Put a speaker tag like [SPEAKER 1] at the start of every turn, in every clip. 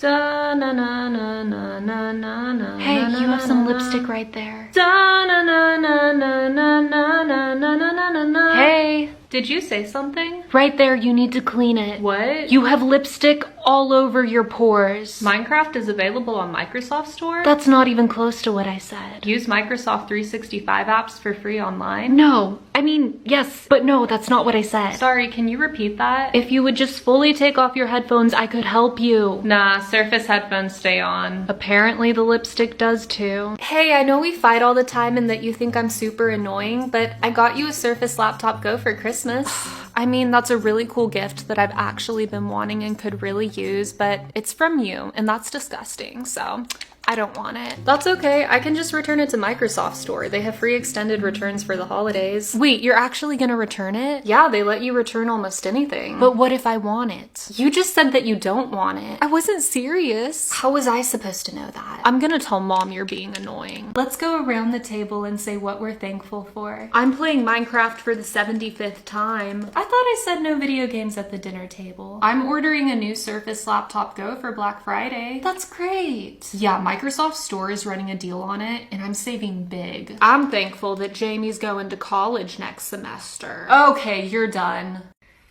[SPEAKER 1] Da na na na na na na na.
[SPEAKER 2] Hey, you have some lipstick right there.
[SPEAKER 1] Da na na na na na na na na na na na.
[SPEAKER 2] Hey,
[SPEAKER 1] did you say something?
[SPEAKER 2] right there, you need to clean it.
[SPEAKER 1] What?
[SPEAKER 2] You have lipstick all over your pores.
[SPEAKER 1] Minecraft is available on Microsoft Store?
[SPEAKER 2] That's not even close to what I said.
[SPEAKER 1] Use Microsoft 365 apps for free online?
[SPEAKER 2] No, I mean, yes, but no, that's not what I said.
[SPEAKER 1] Sorry, can you repeat that?
[SPEAKER 2] If you would just fully take off your headphones, I could help you.
[SPEAKER 1] Nah, Surface headphones stay on.
[SPEAKER 2] Apparently the lipstick does too.
[SPEAKER 1] Hey, I know we fight all the time and that you think I'm super annoying, but I got you a Surface Laptop Go for Christmas. I mean, that's a really cool gift that I've actually been wanting and could really use, but it's from you, and that's disgusting, so I don't want it. That's okay, I can just return it to Microsoft Store. They have free extended returns for the holidays.
[SPEAKER 2] Wait, you're actually gonna return it?
[SPEAKER 1] Yeah, they let you return almost anything.
[SPEAKER 2] But what if I want it?
[SPEAKER 1] You just said that you don't want it.
[SPEAKER 2] I wasn't serious.
[SPEAKER 1] How was I supposed to know that?
[SPEAKER 2] I'm gonna tell Mom you're being annoying.
[SPEAKER 1] Let's go around the table and say what we're thankful for. I'm playing Minecraft for the 75th time. I thought I said no video games at the dinner table. I'm ordering a new Surface Laptop Go for Black Friday.
[SPEAKER 2] That's great.
[SPEAKER 1] Yeah, Microsoft Store is running a deal on it, and I'm saving big. I'm thankful that Jamie's going to college next semester. Okay, you're done.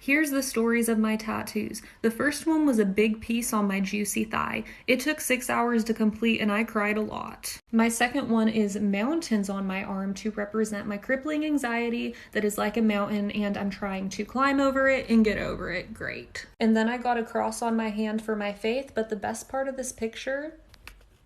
[SPEAKER 1] Here's the stories of my tattoos. The first one was a big piece on my juicy thigh. It took 6 hours to complete and I cried a lot. My second one is mountains on my arm to represent my crippling anxiety that is like a mountain and I'm trying to climb over it and get over it. Great. And then I got a cross on my hand for my faith, but the best part of this picture,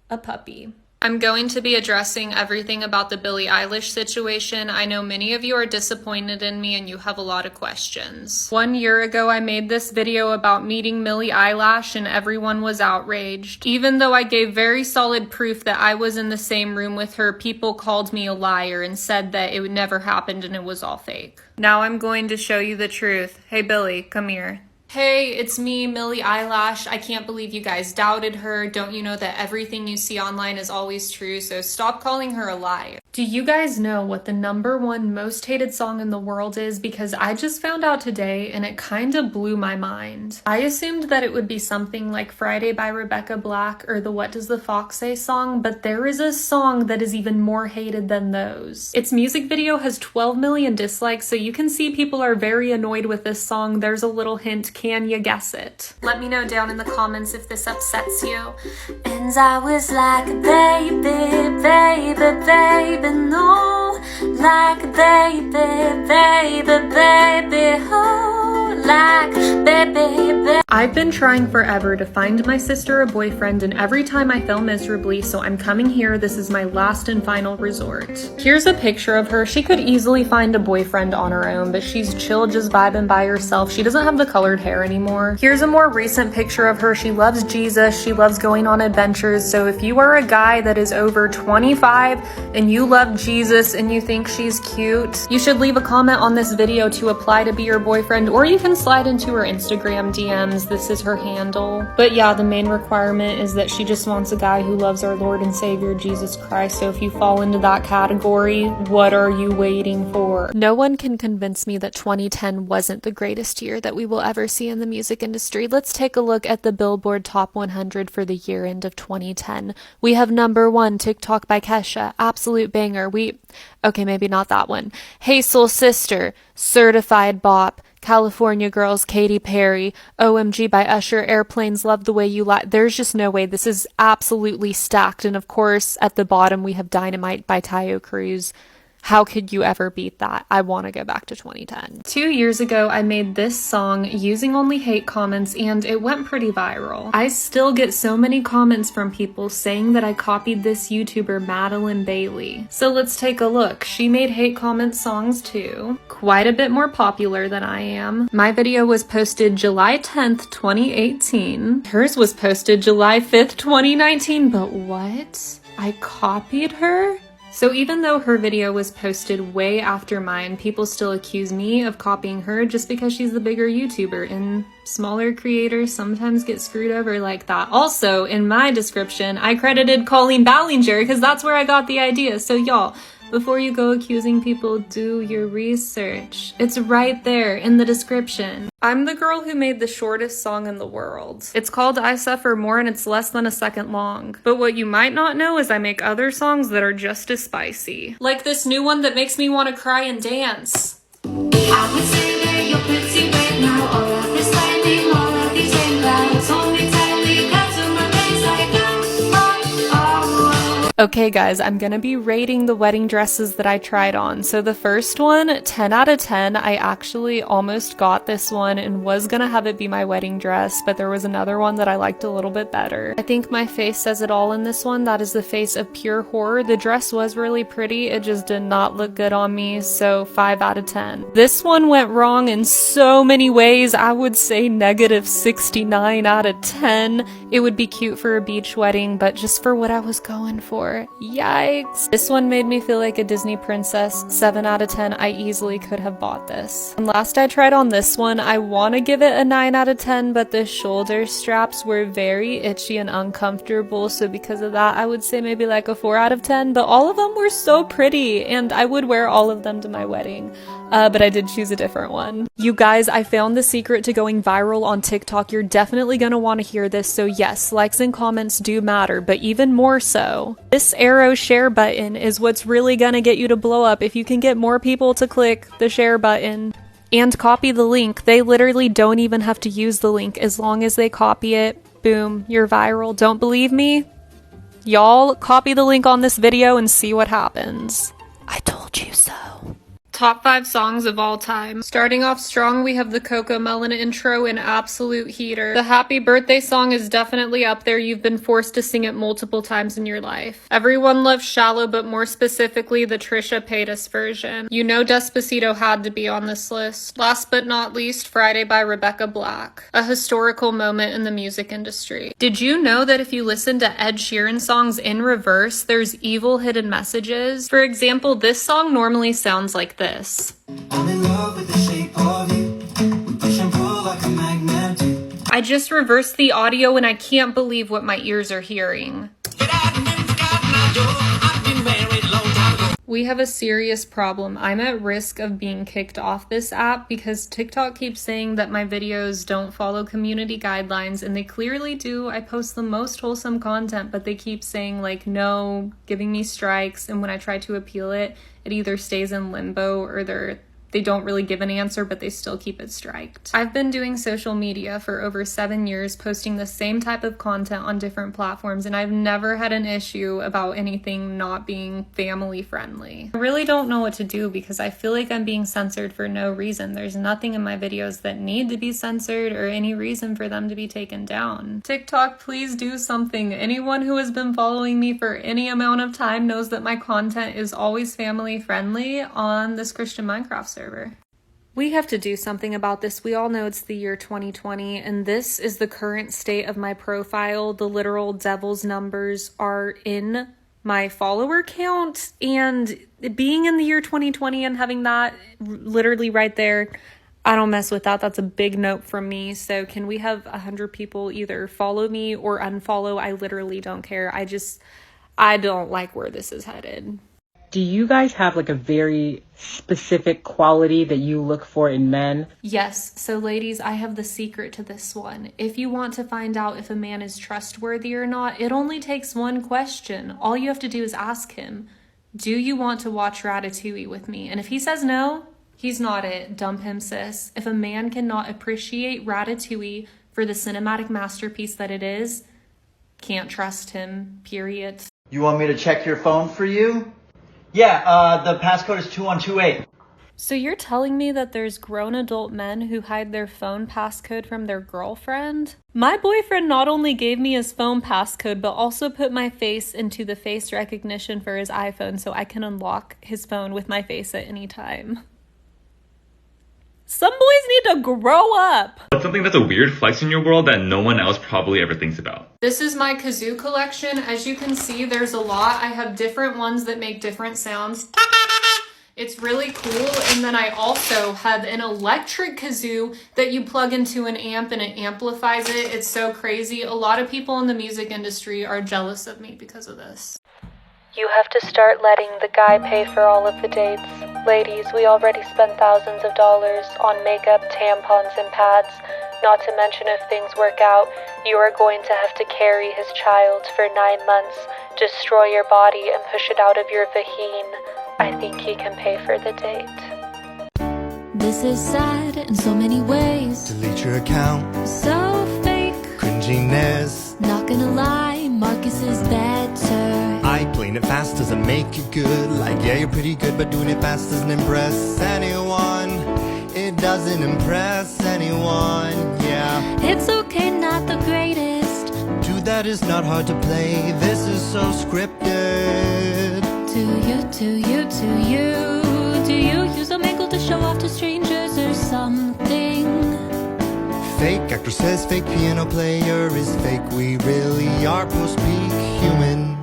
[SPEAKER 1] a puppy. I'm going to be addressing everything about the Billie Eilish situation. I know many of you are disappointed in me and you have a lot of questions. 1 year ago, I made this video about meeting Millie Eilish and everyone was outraged. Even though I gave very solid proof that I was in the same room with her, people called me a liar and said that it never happened and it was all fake. Now I'm going to show you the truth. Hey Billie, come here. Hey, it's me, Millie Eilish. I can't believe you guys doubted her. Don't you know that everything you see online is always true, so stop calling her a liar. Do you guys know what the #1 most hated song in the world is? Because I just found out today and it kind of blew my mind. I assumed that it would be something like Friday by Rebecca Black or the What Does the Fox Say song, but there is a song that is even more hated than those. Its music video has 12 million dislikes, so you can see people are very annoyed with this song. There's a little hint. Can you guess it? Let me know down in the comments if this upsets you. And I was like a baby, baby, baby, no. Like a baby, baby, baby, oh. Like a baby, baby. I've been trying forever to find my sister a boyfriend, and every time I fail miserably, so I'm coming here. This is my last and final resort. Here's a picture of her. She could easily find a boyfriend on her own, but she's chill, just vibing by herself. She doesn't have the colored hair anymore. Here's a more recent picture of her. She loves Jesus. She loves going on adventures. So if you are a guy that is over 25 and you love Jesus and you think she's cute, you should leave a comment on this video to apply to be your boyfriend, or you can slide into her Instagram DMs. This is her handle. But yeah, the main requirement is that she just wants a guy who loves our Lord and Savior Jesus Christ. So if you fall into that category, what are you waiting for? No one can convince me that 2010 wasn't the greatest year that we will ever see in the music industry. Let's take a look at the Billboard Top 100 for the year end of 2010. We have #1, TikTok by Kesha, absolute banger. Okay, maybe not that one. Hey Soul Sister, Certified Bop, California Girls, Katy Perry, OMG by Usher, Airplanes, Love the Way You Lie. There's just no way. This is absolutely stacked. And of course, at the bottom, we have Dynamite by Tayo Cruz. How could you ever beat that? I want to go back to 2010. 2 years ago, I made this song using only hate comments and it went pretty viral. I still get so many comments from people saying that I copied this YouTuber Madeline Bailey. So let's take a look. She made hate comment songs too. Quite a bit more popular than I am. My video was posted July 10th, 2018. Hers was posted July 5th, 2019. But what? I copied her? So even though her video was posted way after mine, people still accuse me of copying her just because she's the bigger YouTuber, and smaller creators sometimes get screwed over like that. Also, in my description, I credited Colleen Ballinger because that's where I got the idea. So y'all,
[SPEAKER 2] Before you go accusing people, do your research. It's right there in the description.
[SPEAKER 1] I'm the girl who made the shortest song in the world. It's called I Suffer More and it's less than a second long. But what you might not know is I make other songs that are just as spicy. Like this new one that makes me want to cry and dance.
[SPEAKER 3] I would say that you're pretty right now. All of this lightning, all of these rain clouds. Hold me tightly, cut to my face like
[SPEAKER 1] Okay guys, I'm gonna be rating the wedding dresses that I tried on. So the first one, 10 out of 10. I actually almost got this one and was gonna have it be my wedding dress, but there was another one that I liked a little bit better. I think my face says it all in this one. That is the face of pure horror. The dress was really pretty, it just did not look good on me, so 5 out of 10. This one went wrong in so many ways. I would say negative 69 out of 10. It would be cute for a beach wedding, but just for what I was going for, yikes. This one made me feel like a Disney princess. 7 out of 10. I easily could have bought this. And last I tried on this one, I want to give it a 9 out of 10, but the shoulder straps were very itchy and uncomfortable, so because of that I would say maybe like a 4 out of 10, but all of them were so pretty and I would wear all of them to my wedding. But I did choose a different one. You guys, I found the secret to going viral on TikTok. You're definitely gonna want to hear this, so yes, likes and comments do matter, but even more so, this arrow share button is what's really gonna get you to blow up if you can get more people to click the share button and copy the link. They literally don't even have to use the link. As long as they copy it, boom, you're viral. Don't believe me? Y'all copy the link on this video and see what happens. I told you so. Top 5 songs of all time. Starting off strong, we have the Cocomelon intro in absolute heater. The happy birthday song is definitely up there. You've been forced to sing it multiple times in your life. Everyone loves Shallow, but more specifically the Trisha Paytas version. You know Despacito had to be on this list. Last but not least, Friday by Rebecca Black. A historical moment in the music industry. Did you know that if you listen to Ed Sheeran songs in reverse, there's evil hidden messages? For example, this song normally sounds like this.
[SPEAKER 4] I'm in love with the shape of you. We push and pull like a magnet do.
[SPEAKER 1] I just reversed the audio and I can't believe what my ears are hearing. We have a serious problem. I'm at risk of being kicked off this app because TikTok keeps saying that my videos don't follow community guidelines, and they clearly do. I post the most wholesome content, but they keep saying like no, giving me strikes, and when I try to appeal it, it either stays in limbo or they don't really give an answer, but they still keep it striked. I've been doing social media for over 7 years, posting the same type of content on different platforms, and I've never had an issue about anything not being family friendly. I really don't know what to do because I feel like I'm being censored for no reason. There's nothing in my videos that need to be censored or any reason for them to be taken down. TikTok, please do something. Anyone who has been following me for any amount of time knows that my content is always family friendly on this Christian Minecraft server. We have to do something about this. We all know it's the year 2020, and this is the current state of my profile. The literal devil's numbers are in my follower count, and being in the year 2020 and having that literally right there, I don't mess with that. That's a big note from me. So can we have 100 people either follow me or unfollow? I literally don't care. I don't like where this is headed.
[SPEAKER 5] Do you guys have like a very specific quality that you look for in men?
[SPEAKER 1] Yes. So ladies, I have the secret to this one. If you want to find out if a man is trustworthy or not, it only takes one question. All you have to do is ask him, do you want to watch Ratatouille with me? And if he says no, he's not it. Dump him, sis. If a man cannot appreciate Ratatouille for the cinematic masterpiece that it is, can't trust him, period.
[SPEAKER 6] You want me to check your phone for you? Yeah, the passcode is 2128.
[SPEAKER 1] So you're telling me that there's grown adult men who hide their phone passcode from their girlfriend? My boyfriend not only gave me his phone passcode, but also put my face into the face recognition for his iPhone so I can unlock his phone with my face at any time. Some boys need to grow up.
[SPEAKER 7] What's something that's a weird flex in your world that no one else probably ever thinks about?
[SPEAKER 1] This is my kazoo collection. As you can see, there's a lot. I have different ones that make different sounds. It's really cool. And then I also have an electric kazoo that you plug into an amp and it amplifies it. It's so crazy. A lot of people in the music industry are jealous of me because of this.
[SPEAKER 2] You have to start letting the guy pay for all of the dates. Ladies, we already spent thousands of dollars on makeup, tampons, and pads. Not to mention, if things work out, you are going to have to carry his child for 9 months, destroy your body, and push it out of your vagine. I think he can pay for the date.
[SPEAKER 3] This is sad in so many ways.
[SPEAKER 8] Delete your account.
[SPEAKER 3] So fake.
[SPEAKER 8] Cringiness.
[SPEAKER 3] Not gonna lie, Marcus is better.
[SPEAKER 8] I playing it fast doesn't make it good. Like, yeah, you're pretty good, but doing it fast doesn't impress anyone. It doesn't impress anyone, yeah.
[SPEAKER 3] It's okay, not the greatest.
[SPEAKER 8] Dude, that is not hard to play. This is so scripted.
[SPEAKER 3] To you. Do you use Omegle to show off to strangers or something?
[SPEAKER 8] Fake actor says fake piano player is fake. We really are post-peak human.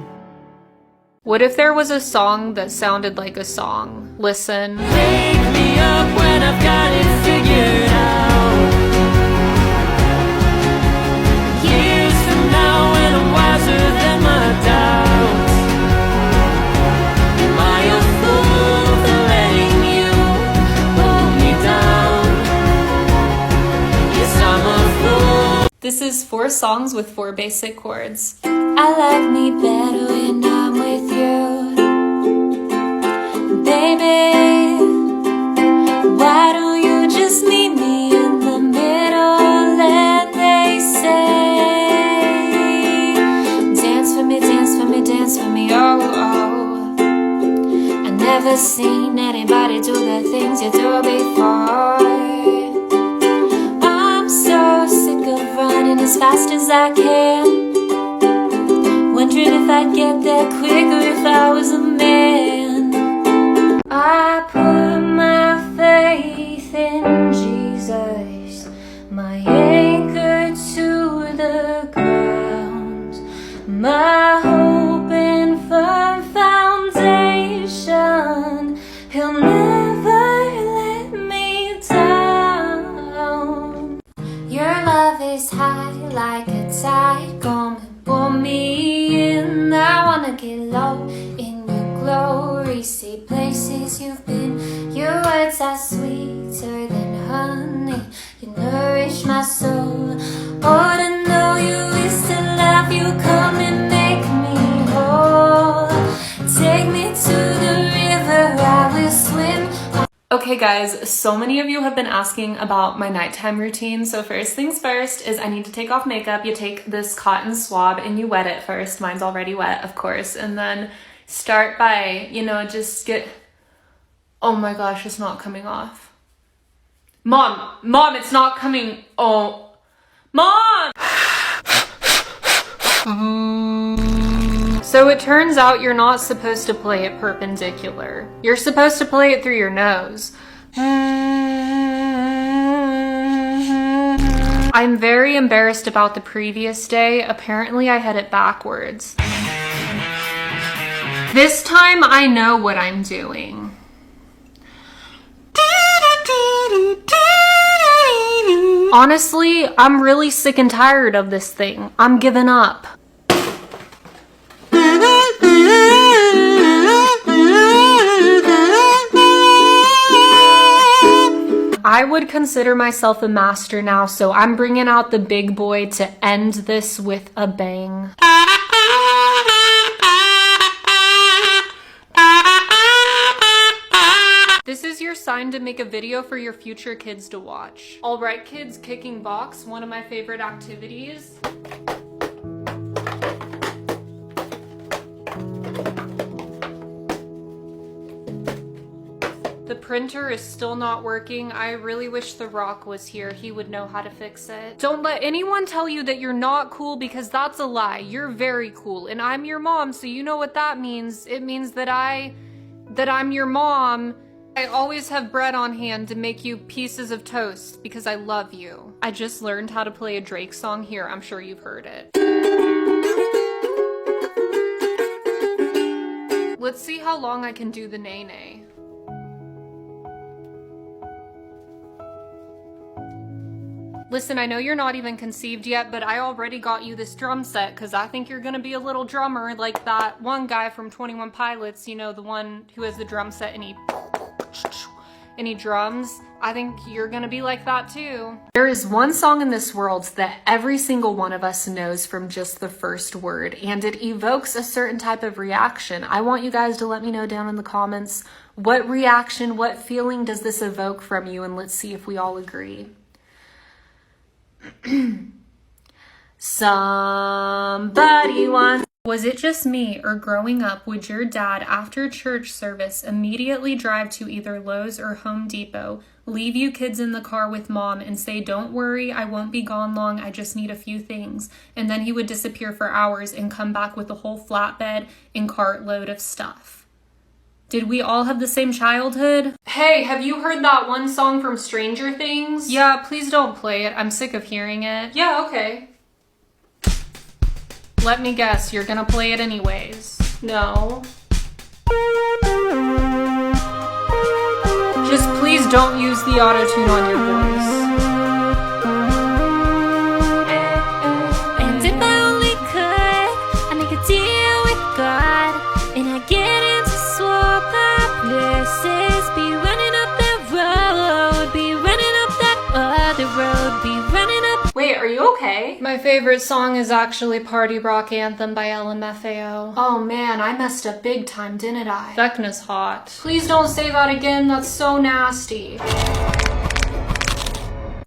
[SPEAKER 1] What if there was a song that sounded like a song? Listen.
[SPEAKER 3] Wake me up when I've got it figured out. Years from now when I'm wiser than my doubts. Am I a fool for letting you hold me down? Yes, I'm a fool.
[SPEAKER 2] This is 4 songs with 4 basic chords.
[SPEAKER 3] I like me better when I'm with you, baby. Why don't you just meet me in the middle? And they say, dance for me, dance for me, dance for me, oh, oh. I never seen anybody do the things you do before. I'm so sick of running as fast as I can. Wondering if I'd get there quicker if I was a man. I put my faith in Jesus, my anchor to the ground, my hope and firm foundation. He'll never let me down. Your love is high like a tide, gonna pull me in. I wanna get low in your glory, see places you've been. Your words are sweeter than honey, you nourish my soul. Oh, to know you is to love you, come and make me whole. Take me to the river, I will swim.
[SPEAKER 2] Okay guys, so many of you have been asking about my nighttime routine. So first things first is I need to take off makeup. You take this cotton swab and you wet it first. Mine's already wet, of course. And then start by, just get... Oh my gosh, it's not coming off. Mom, it's not coming... Oh. Mom!
[SPEAKER 1] So it turns out you're not supposed to play it perpendicular. You're supposed to play it through your nose. I'm very embarrassed about the previous day. Apparently I had it backwards. This time I know what I'm doing. Honestly, I'm really sick and tired of this thing. I'm giving up. I would consider myself a master now, so I'm bringing out the big boy to end this with a bang. This is your sign to make a video for your future kids to watch. Alright kids, kicking box, one of my favorite activities. The printer is still not working. I really wish The Rock was here. He would know how to fix it. Don't let anyone tell you that you're not cool, because that's a lie. You're very cool, and I'm your mom, so you know what that means. It means that I'm your mom. I always have bread on hand to make you pieces of toast because I love you. I just learned how to play a Drake song here. I'm sure you've heard it. Let's see how long I can do the nay-nay. Listen, I know you're not even conceived yet, but I already got you this drum set because I think you're gonna be a little drummer like that one guy from 21 Pilots, you know, the one who has the drum set and he drums. I think you're gonna be like that too. There is one song in this world that every single one of us knows from just the first word, and it evokes a certain type of reaction. I want you guys to let me know down in the comments what reaction, what feeling does this evoke from you, and let's see if we all agree. Somebody wants. Was it just me, or growing up, would your dad, after church service, immediately drive to either Lowe's or Home Depot, leave you kids in the car with mom, and say, "Don't worry, I won't be gone long, I just need a few things," and then he would disappear for hours and come back with a whole flatbed and cartload of stuff? Did we all have the same childhood? Hey, have you heard that one song from Stranger Things? Yeah, please don't play it. I'm sick of hearing it. Yeah, okay. Let me guess, you're gonna play it anyways. No. Just please don't use the auto-tune on your voice.
[SPEAKER 3] And if I only could, I make a deal with God, and I get into swap places, be running up that road, be running up that other road, be running up.
[SPEAKER 1] Wait, are you okay? My favorite song is actually Party Rock Anthem by LMFAO. Oh man, I messed up big time, didn't I? Vecna's hot. Please don't say that again, that's so nasty.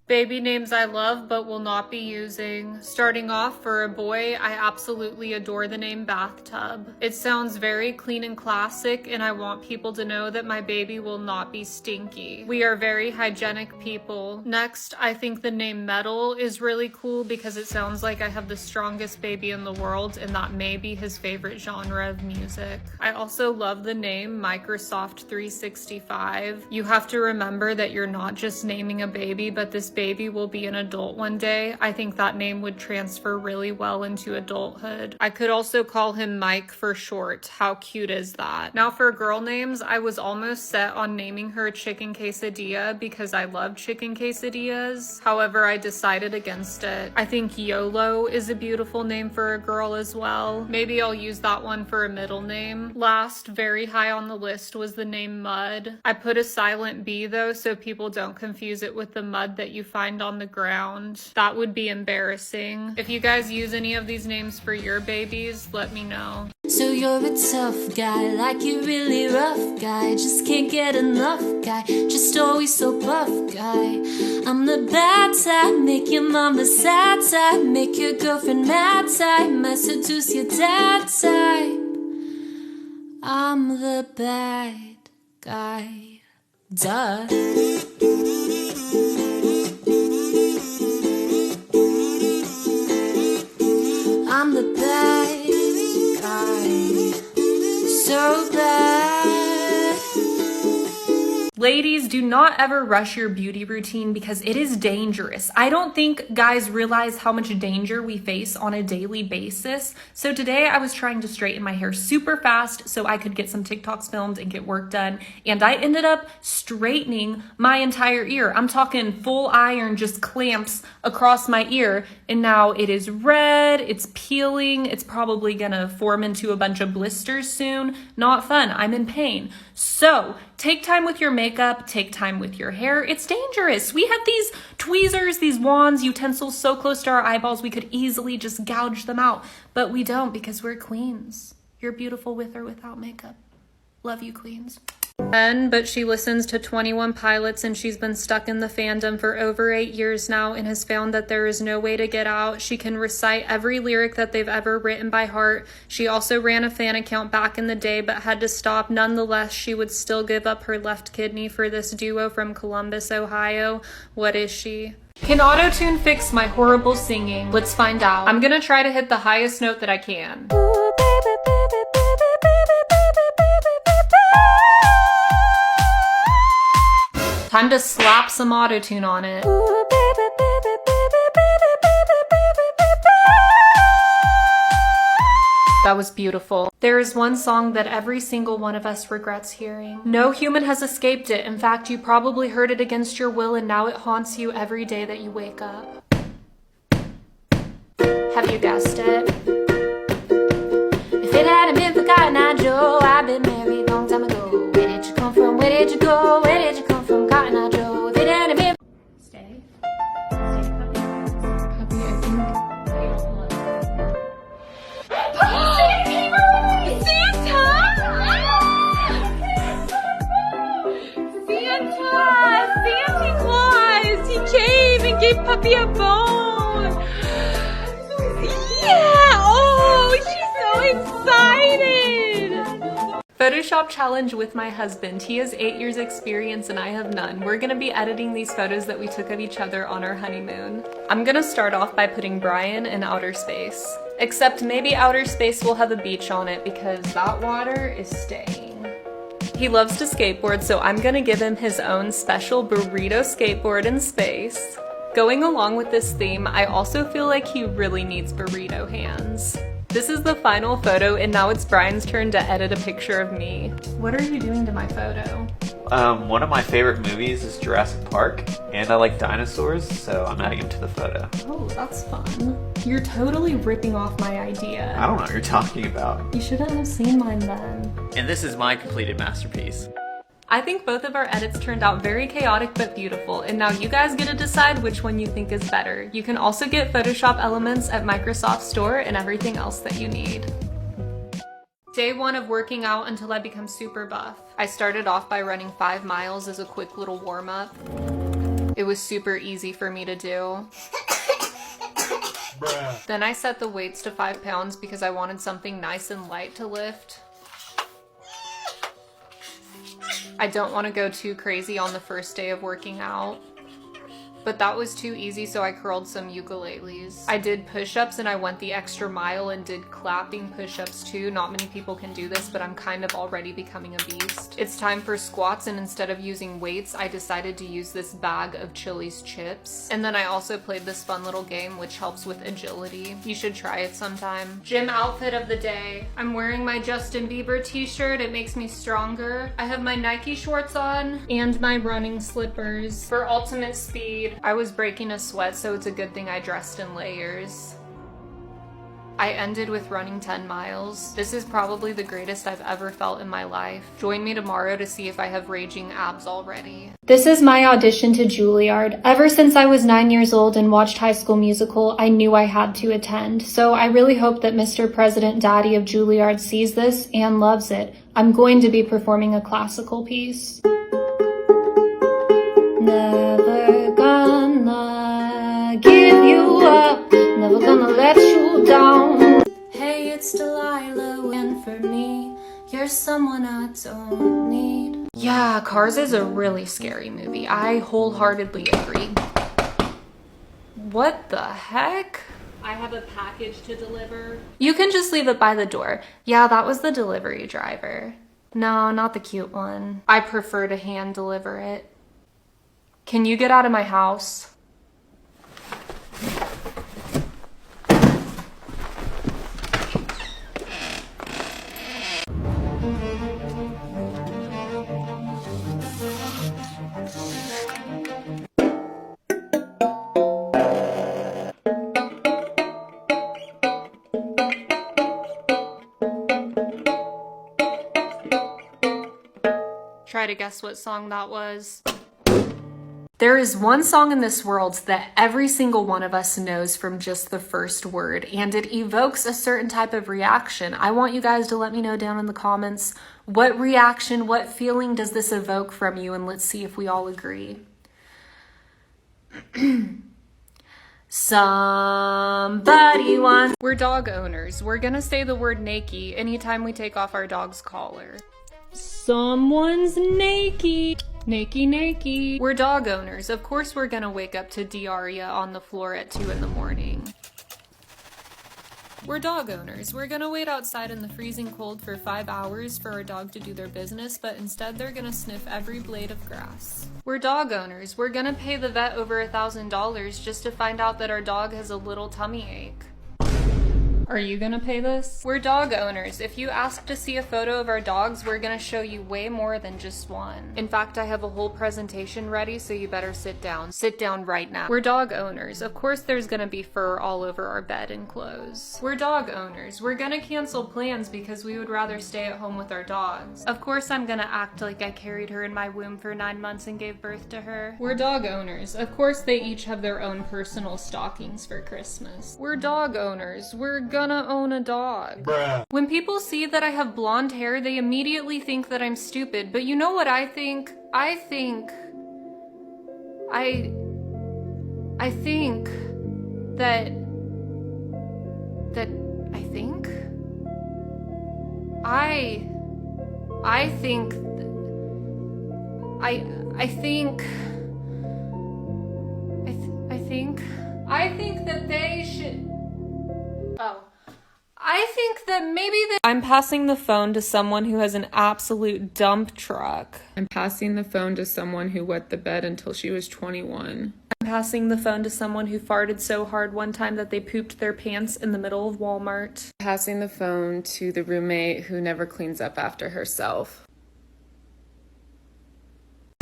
[SPEAKER 1] Baby names I love but will not be using. Starting off, for a boy, I absolutely adore the name Bathtub. It sounds very clean and classic, and I want people to know that my baby will not be stinky. We are very hygienic people. Next, I think the name Metal is really cool because it sounds like I have the strongest baby in the world, and that may be his favorite genre of music. I also love the name Microsoft 365. You have to remember that you're not just naming a baby, but this baby will be an adult one day. I think that name would transfer really well into adulthood. I could also call him Mike for short. How cute is that? Now for girl names, I was almost set on naming her Chicken Quesadilla because I love chicken quesadillas. However, I decided against it. I think YOLO is a beautiful name for a girl as well. Maybe I'll use that one for a middle name. Last, very high on the list, was the name Mud. I put a silent B though, so people don't confuse it with the mud that you find on the ground. That would be embarrassing. If you guys use any of these names for your babies, let me know.
[SPEAKER 3] So you're a tough guy, like you really rough guy, just can't get enough guy, just always so buff guy. I'm the bad type, make your mama sad type, make your girlfriend mad type, might seduce your dad type. I'm the bad guy. Duh. I'm the bad guy, so bad.
[SPEAKER 1] Ladies, do not ever rush your beauty routine because it is dangerous. I don't think guys realize how much danger we face on a daily basis. So today I was trying to straighten my hair super fast so I could get some TikToks filmed and get work done. And I ended up straightening my entire ear. I'm talking full iron, just clamps across my ear. And now it is red, it's peeling, it's probably gonna form into a bunch of blisters soon. Not fun, I'm in pain. So take time with your makeup, take time with your hair. It's dangerous. We have these tweezers, these wands, utensils so close to our eyeballs we could easily just gouge them out. But we don't because we're queens. You're beautiful with or without makeup. Love you, queens. But she listens to 21 Pilots and she's been stuck in the fandom for over 8 years now and has found that there is no way to get out. She can recite every lyric that they've ever written by heart. She also ran a fan account back in the day but had to stop. Nonetheless, she would still give up her left kidney for this duo from Columbus, Ohio. What is she? Can auto-tune fix my horrible singing? Let's find out. I'm gonna try to hit the highest note that I can.
[SPEAKER 3] Ooh, baby, baby, baby, baby, baby, baby, baby.
[SPEAKER 1] Time to slap some auto-tune on it.
[SPEAKER 3] Ooh, baby, baby, baby, baby, baby, baby, baby.
[SPEAKER 2] That was beautiful. There is one song that every single one of us regrets hearing. No human has escaped it. In fact, you probably heard it against your will and now it haunts you every day that you wake up. Have you guessed it? If it hadn't been for Cotton Eye Joe, I've been married a long time ago. Where did you come from? Where did you go? Where did you come from, Cotton Eye Joe? If it hadn't been... Stay. Puppy, I think...
[SPEAKER 1] Santa Claus! He came and gave Puppy a bone! Yeah! Oh, she's so excited!
[SPEAKER 2] Photoshop challenge with my husband. He has 8 years experience and I have none. We're gonna be editing these photos that we took of each other on our honeymoon. I'm gonna start off by putting Brian in outer space. Except maybe outer space will have a beach on it because that water is staying. He loves to skateboard, so I'm gonna give him his own special burrito skateboard in space. Going along with this theme, I also feel like he really needs burrito hands. This is the final photo, and now it's Brian's turn to edit a picture of me. What are you doing to my photo?
[SPEAKER 9] One of my favorite movies is Jurassic Park, and I like dinosaurs, so I'm adding him to the photo.
[SPEAKER 2] Oh, that's fun. You're totally ripping off my idea.
[SPEAKER 9] I don't know what you're talking about.
[SPEAKER 2] You shouldn't have seen mine then.
[SPEAKER 9] And this is my completed masterpiece.
[SPEAKER 2] I think both of our edits turned out very chaotic but beautiful, and now you guys get to decide which one you think is better. You can also get Photoshop elements at Microsoft Store and everything else that you need. Day 1 of working out until I become super buff. I started off by running 5 miles as a quick little warm-up. It was super easy for me to do. Then I set the weights to 5 pounds because I wanted something nice and light to lift. I don't want to go too crazy on the first day of working out. But that was too easy, so I curled some ukuleles. I did push-ups and I went the extra mile and did clapping push-ups too. Not many people can do this, but I'm kind of already becoming a beast. It's time for squats, and instead of using weights, I decided to use this bag of Chili's chips. And then I also played this fun little game which helps with agility. You should try it sometime. Gym outfit of the day. I'm wearing my Justin Bieber t-shirt. It makes me stronger. I have my Nike shorts on and my running slippers. For ultimate speed, I was breaking a sweat, so it's a good thing I dressed in layers. I ended with running 10 miles. This is probably the greatest I've ever felt in my life. Join me tomorrow to see if I have raging abs already. This is my audition to Juilliard. Ever since I was 9 years old and watched High School Musical, I knew I had to attend. So I really hope that Mr. President Daddy of Juilliard sees this and loves it. I'm going to be performing a classical piece. Never gonna give you up, never gonna let you down. Hey, it's Delilah, and for me, you're someone I don't need. Yeah, Cars is a really scary movie. I wholeheartedly agree. What the heck? I have a package to deliver. You can just leave it by the door. Yeah, that was the delivery driver. No, not the cute one. I prefer to hand deliver it. Can you get out of my house? Try to guess what song that was. There is one song in this world that every single one of us knows from just the first word, and it evokes a certain type of reaction. I want you guys to let me know down in the comments what reaction, what feeling does this evoke from you, and let's see if we all agree. Somebody wants... We're dog owners. We're gonna say the word naked anytime we take off our dog's collar. Someone's naked. Naked, naked. We're dog owners. Of course we're gonna wake up to diarrhea on the floor at 2 in the morning. We're dog owners. We're gonna wait outside in the freezing cold for 5 hours for our dog to do their business, but instead they're gonna sniff every blade of grass. We're dog owners. We're gonna pay the vet over $1,000 just to find out that our dog has a little tummy ache. Are you gonna pay this? We're dog owners. If you ask to see a photo of our dogs, we're gonna show you way more than just one. In fact, I have a whole presentation ready, so you better sit down. Sit down right now. We're dog owners. Of course there's gonna be fur all over our bed and clothes. We're dog owners. We're gonna cancel plans because we would rather stay at home with our dogs. Of course I'm gonna act like I carried her in my womb for 9 months and gave birth to her. We're dog owners. Of course they each have their own personal stockings for Christmas. We're dog owners. We're gonna own a dog.
[SPEAKER 8] Bruh.
[SPEAKER 2] When people see that I have blonde hair, they immediately think that I'm stupid, but you know what I think? I think that they should. Oh. I think that maybe I'm passing the phone to someone who has an absolute dump truck. I'm passing the phone to someone who wet the bed until she was 21. I'm passing the phone to someone who farted so hard one time that they pooped their pants in the middle of Walmart. Passing the phone to the roommate who never cleans up after herself.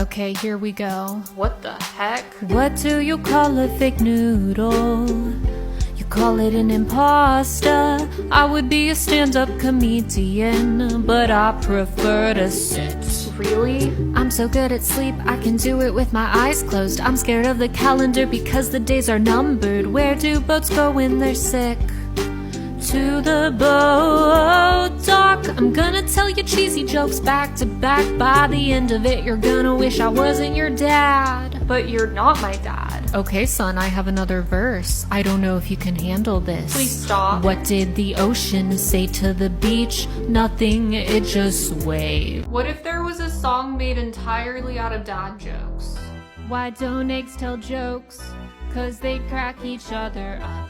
[SPEAKER 1] Okay, here we go.
[SPEAKER 2] What the heck?
[SPEAKER 3] What do you call a fake noodle? You call it an imposter. I would be a stand-up comedian, but I prefer to sit.
[SPEAKER 2] Really?
[SPEAKER 3] I'm so good at sleep, I can do it with my eyes closed. I'm scared of the calendar because the days are numbered. Where do boats go when they're sick? To the boat dock. I'm gonna tell you cheesy jokes back to back. By the end of it, you're gonna wish I wasn't your dad.
[SPEAKER 2] But you're not my dad.
[SPEAKER 1] Okay, son, I have another verse. I don't know if you can handle this.
[SPEAKER 2] Please stop.
[SPEAKER 1] What did the ocean say to the beach? Nothing, it just waved.
[SPEAKER 2] What if there was a song made entirely out of dad jokes?
[SPEAKER 3] Why don't eggs tell jokes? 'Cause they crack each other up.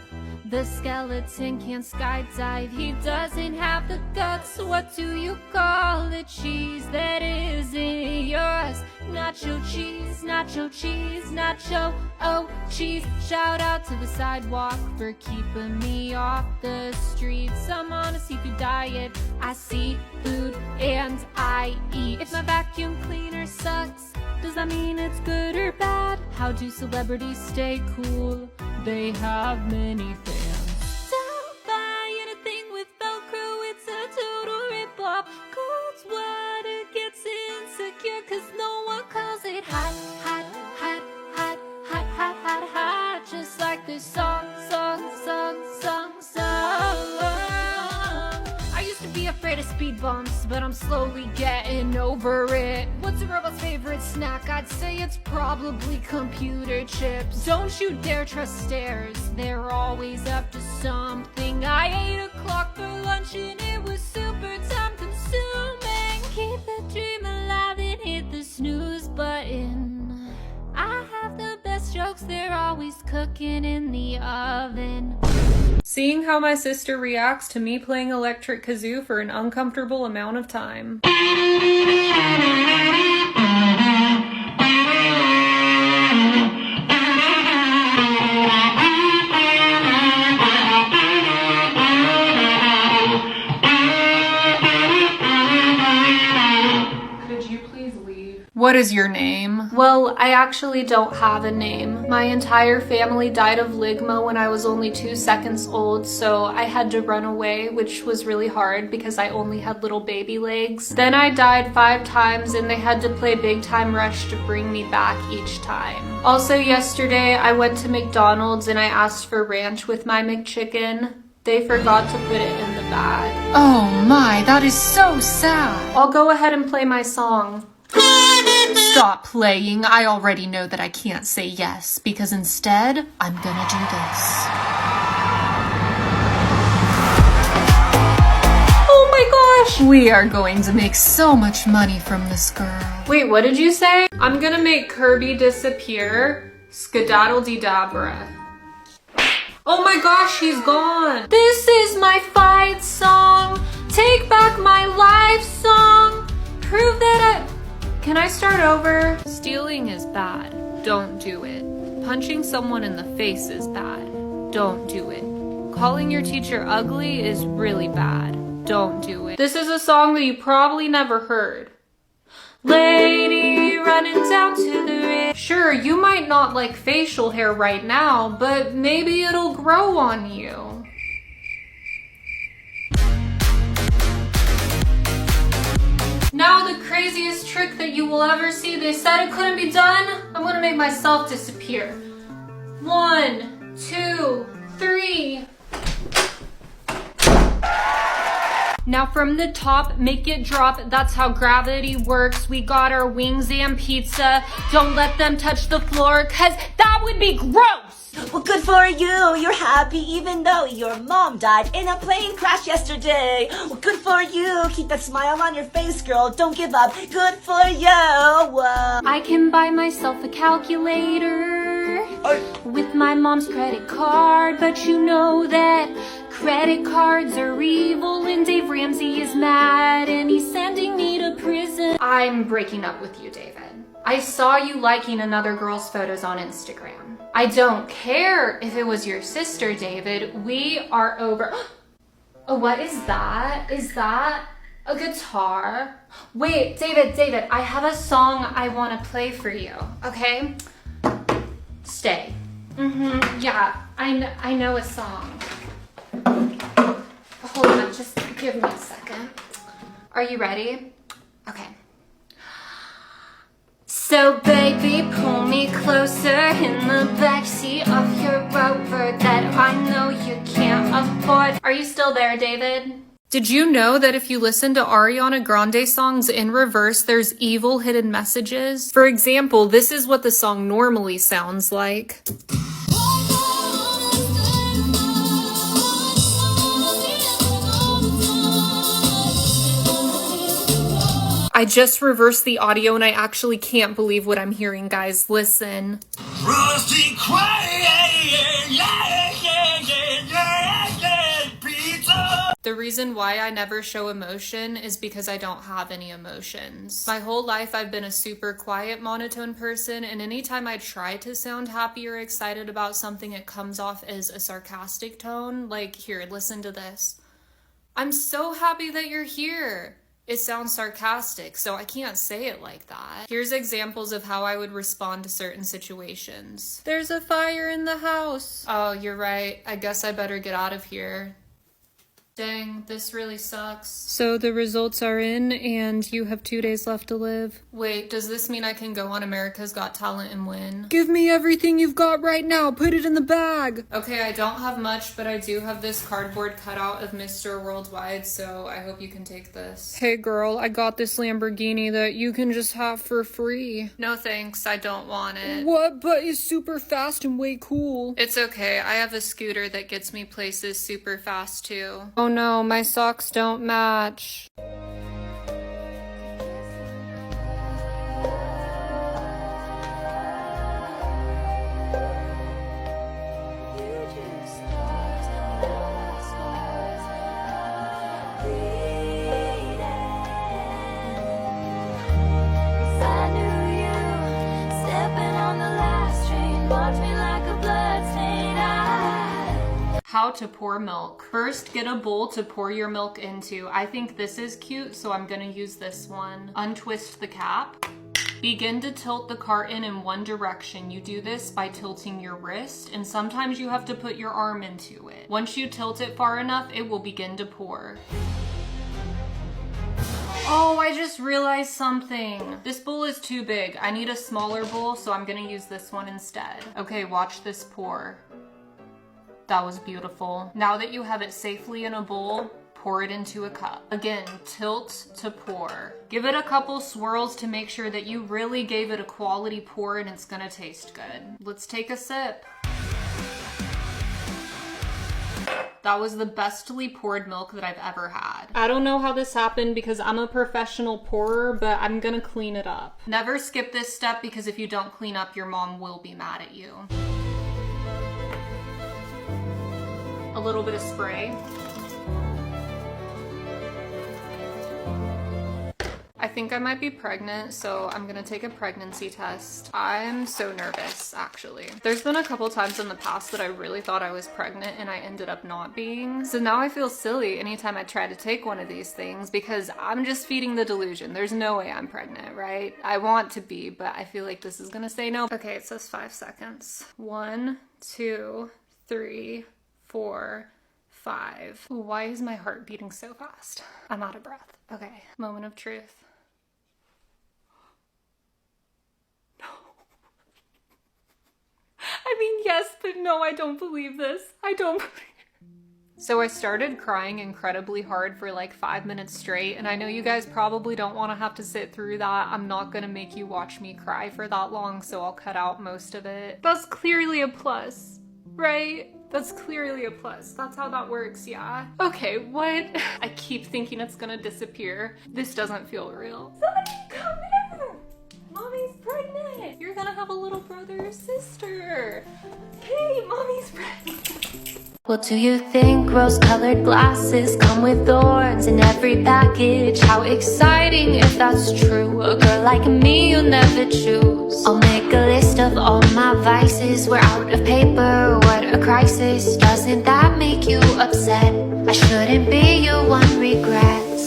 [SPEAKER 3] The skeleton can't skydive, he doesn't have the guts. What do you call the cheese that isn't yours? Nacho cheese, nacho cheese, nacho, oh cheese. Shout out to the sidewalk for keeping me off the streets. I'm on a seafood diet, I see food and I eat. If my vacuum cleaner sucks, does that mean it's good or bad? How do celebrities stay cool? They have many fans. Don't buy anything with Velcro, it's a total rip-off. Cold water gets insecure, 'cause no one calls it hot, hot, hot, hot, hot, hot, hot, hot. Just like this song. I used to be afraid of speed bumps, but I'm slowly getting over it. What's a robot's favorite snack? I'd say it's probably computer chips. Don't you dare trust stairs, they're always up to something. I ate a clock for lunch and it was super time consuming. Keep the dream alive and hit the snooze button. I have the best jokes, they're always cooking in the oven.
[SPEAKER 2] Seeing how my sister reacts to me playing electric kazoo for an uncomfortable amount of time. Could you please leave? What is your name? Well, I actually don't have a name. My entire family died of ligma when I was only 2 seconds old, so I had to run away, which was really hard because I only had little baby legs. Then I died 5 times and they had to play Big Time Rush to bring me back each time. Also yesterday, I went to McDonald's and I asked for ranch with my McChicken. They forgot to put it in the bag.
[SPEAKER 1] Oh my, that is so sad.
[SPEAKER 2] I'll go ahead and play my song.
[SPEAKER 1] Stop playing. I already know that I can't say yes, because instead, I'm gonna do this.
[SPEAKER 2] Oh my gosh!
[SPEAKER 1] We are going to make so much money from this girl.
[SPEAKER 2] Wait, what did you say? I'm gonna make Kirby disappear. Skedaddle-dee-dabra. Oh my gosh, he's gone!
[SPEAKER 3] This is my fight song. Take back my life song. Prove that
[SPEAKER 2] Can I start over? Stealing is bad. Don't do it. Punching someone in the face is bad. Don't do it.
[SPEAKER 1] calling your teacher ugly is really bad. Don't do it. This is a song that you probably never heard. Lady running down to the river. Sure, you might not like facial hair right now, but maybe it'll grow on you. Now the craziest trick that you will ever see. They said it couldn't be done. I'm gonna make myself disappear. 1, 2, 3. Now from the top, make it drop. That's how gravity works. We got our wings and pizza. Don't let them touch the floor, cause that would be gross.
[SPEAKER 10] Well, good for you. You're happy even though your mom died in a plane crash yesterday. Well, good for you. Keep that smile on your face, girl. Don't give up. Good for you.
[SPEAKER 1] I can buy myself a calculator with my mom's credit card, but you know that credit cards are evil and Dave Ramsey is mad and he's sending me to prison. I'm breaking up with you, David. I saw you liking another girl's photos on Instagram. I don't care if it was your sister, David. We are over. Oh, what is that? Is that a guitar? Wait, David, I have a song I want to play for you, okay? Stay. Yeah, I know a song. Hold on, just give me a second. Are you ready? Okay. So baby, pull me closer in the backseat of your Rover that I know you can't afford. Are you still there, David? Did you know that if you listen to Ariana Grande songs in reverse, there's evil hidden messages? For example, this is what the song normally sounds like. I just reversed the audio and I actually can't believe what I'm hearing, guys. Listen.
[SPEAKER 4] Rusty
[SPEAKER 1] The reason why I never show emotion is because I don't have any emotions. My whole life I've been a super quiet, monotone person, and anytime I try to sound happy or excited about something, it comes off as a sarcastic tone. Like, here, listen to this. I'm so happy that you're here. It sounds sarcastic, so I can't say it like that. Here's examples of how I would respond to certain situations. There's a fire in the house. Oh, you're right. I guess I better get out of here. Dang, this really sucks. So the results are in and you have 2 days left to live. Wait, does this mean I can go on America's Got Talent and win? Give me everything you've got right now. Put it in the bag. Okay, I don't have much, but I do have this cardboard cutout of Mr. Worldwide, so I hope you can take this. Hey girl, I got this Lamborghini that you can just have for free. No thanks, I don't want it. What? But it's super fast and way cool. It's okay, I have a scooter that gets me places super fast too. Oh no, my socks don't match. How to pour milk. First, get a bowl to pour your milk into. I think this is cute, so I'm gonna use this one. Untwist the cap. Begin to tilt the carton in one direction. You do this by tilting your wrist, and sometimes you have to put your arm into it. Once you tilt it far enough, it will begin to pour. Oh, I just realized something. This bowl is too big. I need a smaller bowl, so I'm gonna use this one instead. Okay, watch this pour. That was beautiful. Now that you have it safely in a bowl, pour it into a cup. Again, tilt to pour. Give it a couple swirls to make sure that you really gave it a quality pour and it's gonna taste good. Let's take a sip. That was the bestly poured milk that I've ever had. I don't know how this happened because I'm a professional pourer, but I'm gonna clean it up. Never skip this step because if you don't clean up, your mom will be mad at you. A little bit of spray. I
[SPEAKER 2] think I might be pregnant, so I'm gonna take a pregnancy test. I'm so nervous, actually. There's been a couple times in the past that I really thought I was pregnant and I ended up not being. So now I feel silly anytime I try to take one of these things because I'm just feeding the delusion. There's no way I'm pregnant, right? I want to be, but I feel like this is gonna say no. Okay, it says 5 seconds. 1, 2, 3, 4, 5. Ooh, why is my heart beating so fast? I'm out of breath. Okay, moment of truth. No. I mean, yes, but no, I don't believe this. I don't believe it. So I started crying incredibly hard for like 5 minutes straight, and I know you guys probably don't want to have to sit through that. I'm not gonna make you watch me cry for that long, so I'll cut out most of it. That's clearly a plus, right? That's clearly a plus. That's how that works, yeah? Okay, what? I keep thinking it's gonna disappear. This doesn't feel real. Somebody come here! Mommy's pregnant! You're gonna have a little brother or sister. Hey, mommy's pregnant.
[SPEAKER 3] Well, do you think rose-colored glasses come with thorns in every package? How exciting if that's true. A girl like me you'll never choose. I'll make a list of all my vices. We're out of paper, what a crisis. Doesn't that make you upset? I shouldn't be your one regret.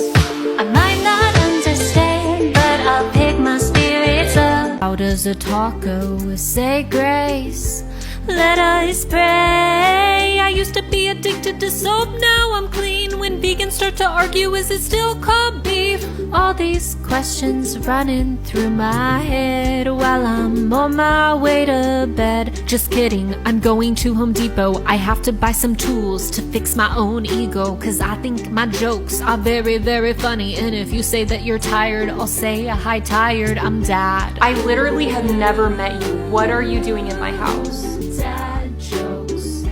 [SPEAKER 3] I might not understand, but I'll pick my spirits up. How does a taco say grace? Let us pray. I used to be addicted to soap, now I'm clean. When vegans start to argue, is it still called beef? All these questions running through my head while I'm on my way to bed. Just kidding, I'm going to Home Depot. I have to buy some tools to fix my own ego, cause I think my jokes are very, very funny. And if you say that you're tired, I'll say, hi tired, I'm dad.
[SPEAKER 2] I literally have never met you. What are you doing in my house?
[SPEAKER 3] Dad jokes.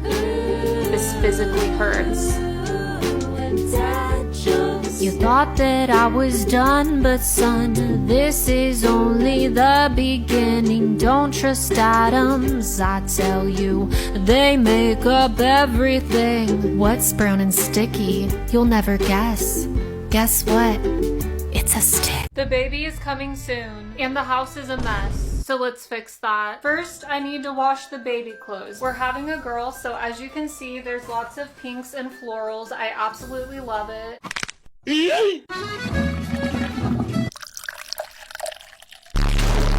[SPEAKER 2] This physically hurts.
[SPEAKER 3] Dad jokes. You thought that I was done, but son, this is only the beginning. Don't trust atoms, I tell you, they make up everything. What's brown and sticky? You'll never guess. Guess what? It's a stick.
[SPEAKER 2] The baby is coming soon, and the house is a mess. So let's fix that. First, I need to wash the baby clothes. We're having a girl, so as you can see, there's lots of pinks and florals. I absolutely love it.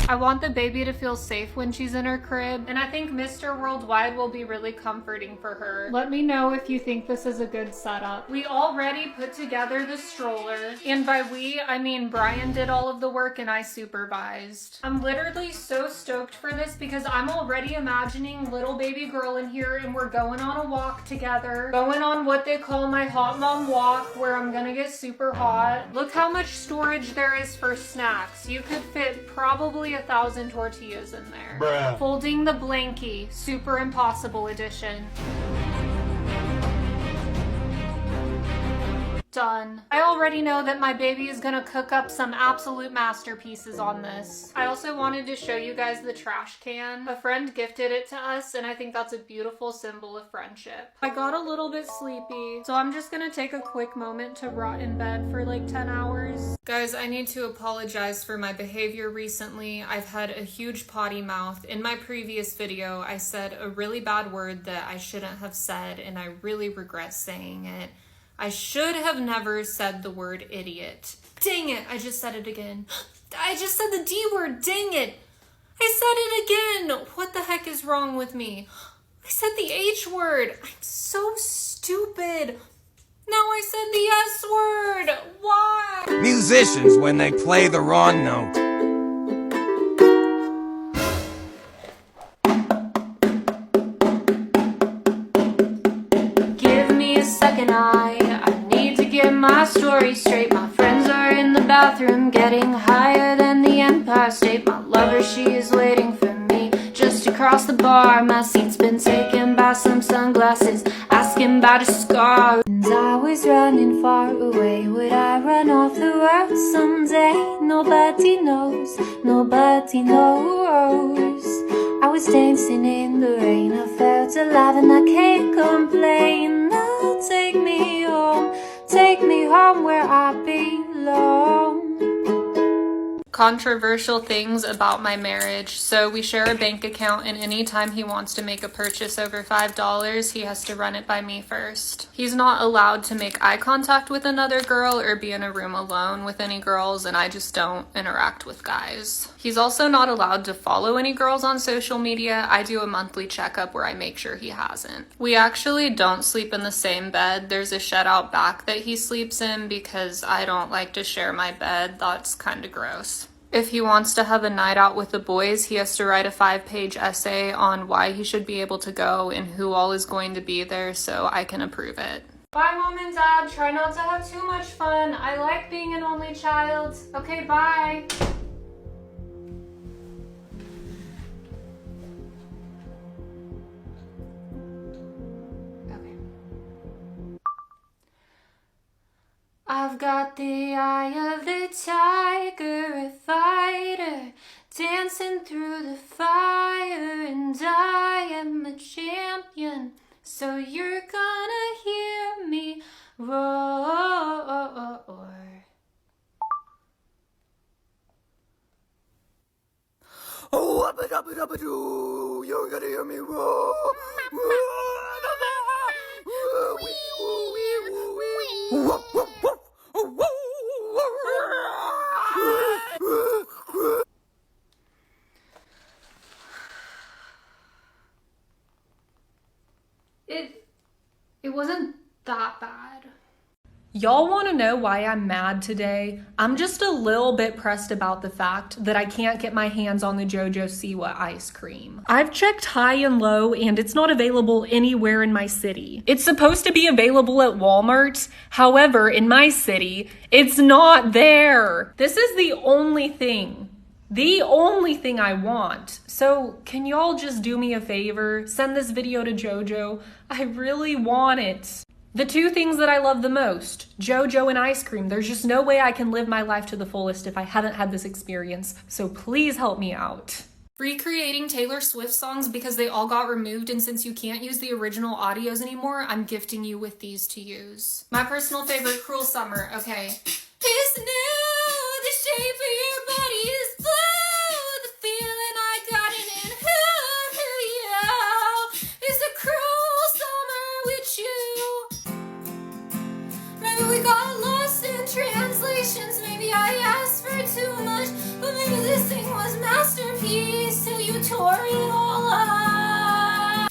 [SPEAKER 2] I want the baby to feel safe when she's in her crib, and I think Mr. Worldwide will be really comforting for her. Let me know if you think this is a good setup. We already put together the stroller, and by we, I mean Brian did all of the work and I supervised. I'm literally so stoked for this because I'm already imagining little baby girl in here and we're going on a walk together. Going on what they call my hot mom walk, where I'm gonna get super hot. Look how much storage there is for snacks. You could fit probably 1,000 tortillas in there. Bruh. Folding the blankie, super impossible edition. Done. I already know that my baby is gonna cook up some absolute masterpieces on this. I also wanted to show you guys the trash can. A friend gifted it to us and I think that's a beautiful symbol of friendship. I got a little bit sleepy, so I'm just gonna take a quick moment to rot in bed for like 10 hours. Guys, I need to apologize for my behavior recently. I've had a huge potty mouth. In my previous video, I said a really bad word that I shouldn't have said and I really regret saying it. I should have never said the word idiot. Dang it, I just said it again. I just said the D word, dang it. I said it again. What the heck is wrong with me? I said the H word. I'm so stupid. Now I said the S word. Why?
[SPEAKER 11] Musicians, when they play the wrong note.
[SPEAKER 3] I need to get my story straight. My friends are in the bathroom getting higher than the Empire State. My lover, she is waiting for me just across the bar. My seat's been taken by some sunglasses asking about a scar. And I was running far away. Would I run off the world someday? Nobody knows, nobody knows. I was dancing in the rain, I felt alive and I can't complain. Now take me home where I belong.
[SPEAKER 2] controversial things about my marriage. So we share a bank account, and anytime he wants to make a purchase over $5, he has to run it by me first. He's not allowed to make eye contact with another girl or be in a room alone with any girls, and I just don't interact with guys. He's also not allowed to follow any girls on social media. I do a monthly checkup where I make sure he hasn't. We actually don't sleep in the same bed. There's a shed out back that he sleeps in because I don't like to share my bed. That's kind of gross. If he wants to have a night out with the boys, he has to write a 5-page essay on why he should be able to go and who all is going to be there so I can approve it. Bye, Mom and Dad. Try not to have too much fun. I like being an only child. Okay, bye. I've got the eye of the tiger, a fighter, dancing through the fire, and I am a champion, so you're gonna hear me roar.
[SPEAKER 11] Oh, up it, doo. You're gonna hear me roar.
[SPEAKER 2] It wasn't that bad. Y'all want to know why I'm mad today? I'm just a little bit pressed about the fact that I can't get my hands on the JoJo Siwa ice cream. I've checked high and low and it's not available anywhere in my city. It's supposed to be available at Walmart. However, in my city, it's not there. This is the only thing I want. So can y'all just do me a favor? Send this video to JoJo. I really want it. The two things that I love the most, JoJo and ice cream. There's just no way I can live my life to the fullest if I haven't had this experience. So please help me out. Recreating Taylor Swift songs because they all got removed, and since you can't use the original audios anymore, I'm gifting you with these to use. My personal favorite, Cruel Summer. Okay. It's new, the shape of your body is blue, the feeling I got it in you. It's a cruel summer with you. Maybe we got lost in translations, maybe I asked for too much, but maybe this thing was masterpiece till you tore it all up.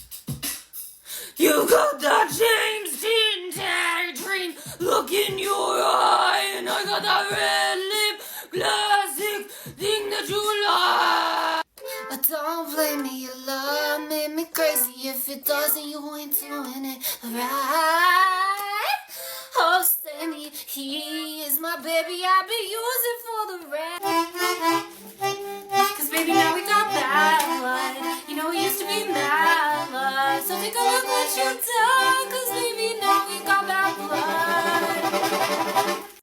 [SPEAKER 11] You got that James Dean tatted dream look in your eye, and I got that red lip classic thing that you like.
[SPEAKER 3] But don't blame me, your love made me crazy. If it doesn't, you ain't doing it right. Oh, save me, he is my baby, I'll be using for the rest. Cause baby, now we got bad blood. You know we used to be mad love. So take a look what you've done, cause baby, now we got bad blood.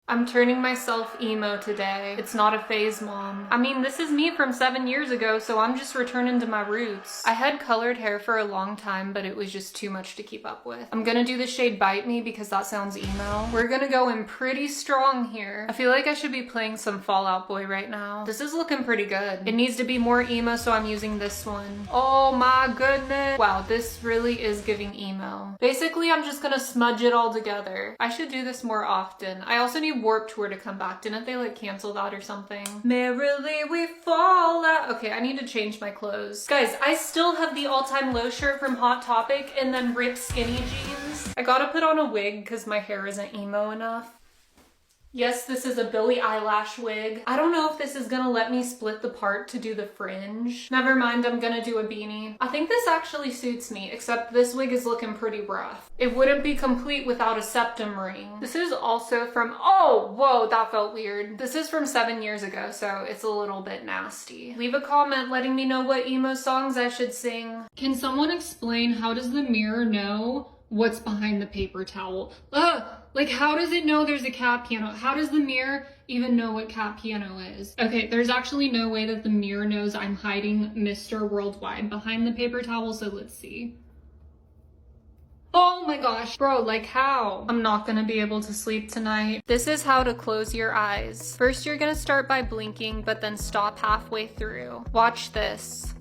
[SPEAKER 2] I'm turning myself emo today. It's not a phase, Mom. I mean, this is me from 7 years ago, so I'm just returning to my roots. I had colored hair for a long time, but it was just too much to keep up with. I'm gonna do the shade Bite Me because that sounds emo. We're gonna go in pretty strong here. I feel like I should be playing some Fall Out Boy right now. This is looking pretty good. It needs to be more emo, so I'm using this one. Oh my goodness. Wow, this really is giving emo. Basically, I'm just gonna smudge it all together. I should do this more often. I also need Warped Tour to come back. Didn't they like cancel that or something? Merrily we fall out. Okay, I need to change my clothes. Guys, I still have the all-time low shirt from Hot Topic and then ripped skinny jeans. I gotta put on a wig because my hair isn't emo enough. Yes, this is a Billie Eyelash wig. I don't know if this is gonna let me split the part to do the fringe. Never mind, I'm gonna do a beanie. I think this actually suits me, except this wig is looking pretty rough. It wouldn't be complete without a septum ring. This is also from, oh, whoa, that felt weird. This is from 7 years ago, so it's a little bit nasty. Leave a comment letting me know what emo songs I should sing. Can someone explain how does the mirror know what's behind the paper towel? Like, how does it know there's a cat piano? How does the mirror even know what cat piano is? Okay, there's actually no way that the mirror knows I'm hiding Mr. Worldwide behind the paper towel, so let's see.
[SPEAKER 1] Oh my gosh, bro, like how? I'm not gonna be able to sleep tonight. This is how to close your eyes. First, you're gonna start by blinking, but then stop halfway through. Watch this.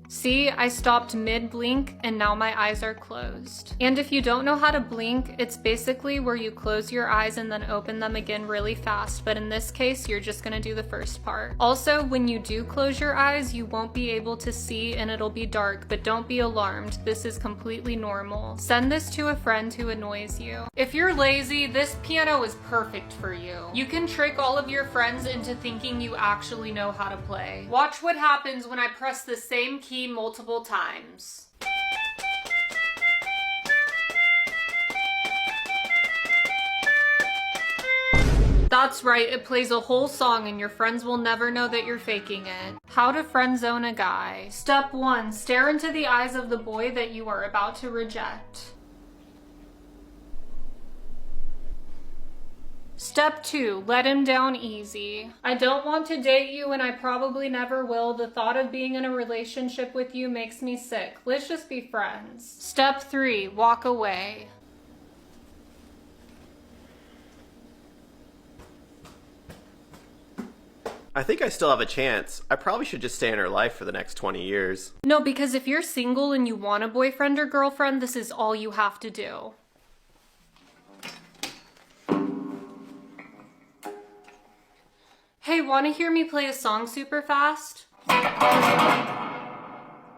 [SPEAKER 1] See, I stopped mid-blink and now my eyes are closed. And if you don't know how to blink, it's basically where you close your eyes and then open them again really fast, but in this case, you're just gonna do the first part. Also, when you do close your eyes, you won't be able to see and it'll be dark, but don't be alarmed, this is completely normal. Send this to a friend who annoys you. If you're lazy, this piano is perfect for you. You can trick all of your friends into thinking you actually know how to play. Watch what happens when I press the same key multiple times. That's right, it plays a whole song and your friends will never know that you're faking it. How to friend zone a guy. Step 1, stare into the eyes of the boy that you are about to reject. Step 2, let him down easy. I don't want to date you and I probably never will. The thought of being in a relationship with you makes me sick. Let's just be friends. Step 3, walk away.
[SPEAKER 12] I think I still have a chance. I probably should just stay in her life for the next 20 years.
[SPEAKER 1] No, because if you're single and you want a boyfriend or girlfriend, this is all you have to do. Hey, wanna hear me play a song super fast?